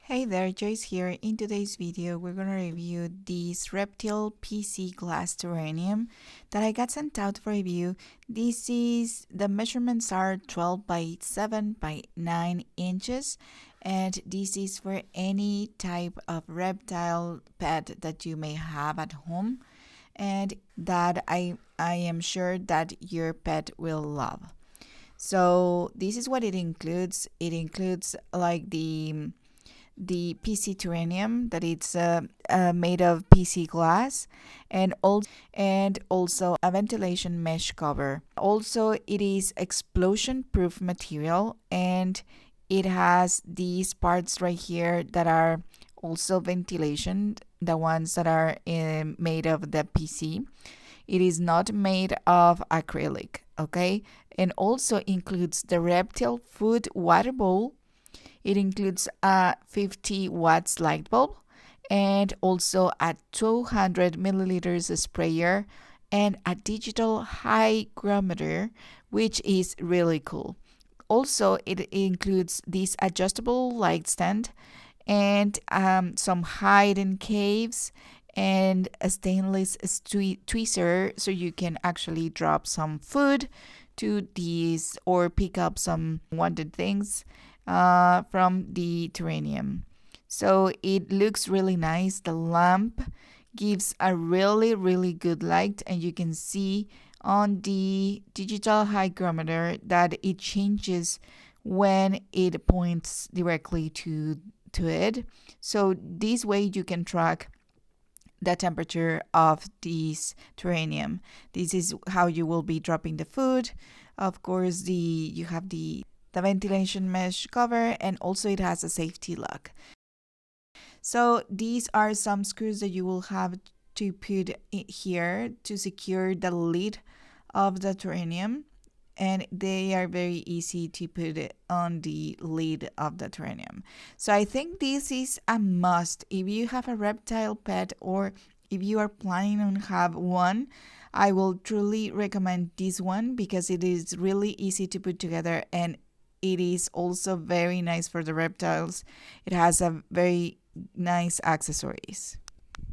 Hey there, Joyce here. In today's video, we're going to review this Reptile PC glass terrarium that I got sent out for review. The measurements are 12 by 7 by 9 inches, and this is for any type of reptile pet that you may have at home and that I am sure that your pet will love. So this is what it includes. It includes like the PC terrarium that it's made of PC glass and also a ventilation mesh cover. Also, it is explosion proof material and it has these parts right here that are also ventilation, the ones that are made of the PC. It is not made of acrylic, okay? And also includes the Reptile food water bowl. It includes a 50 watts light bulb and also a 200 milliliters sprayer and a digital hygrometer, which is really cool. Also, it includes this adjustable light stand and some hidden caves and a stainless tweezer so you can actually drop some food to these or pick up some wanted things from the terrarium. So it looks really nice. The lamp gives a really good light, and you can see on the digital hygrometer that it changes when it points directly to it. So this way you can track the temperature of this terrarium. This is how you will be dropping the food. Of course, you have the ventilation mesh cover, and also it has a safety lock. So these are some screws that you will have to put here to secure the lid of the terrarium, and they are very easy to put it on the lid of the terrarium. So I think this is a must if you have a reptile pet, or if you are planning on have one. I will truly recommend this one because it is really easy to put together, and it is also very nice for the reptiles. It has a very nice accessories.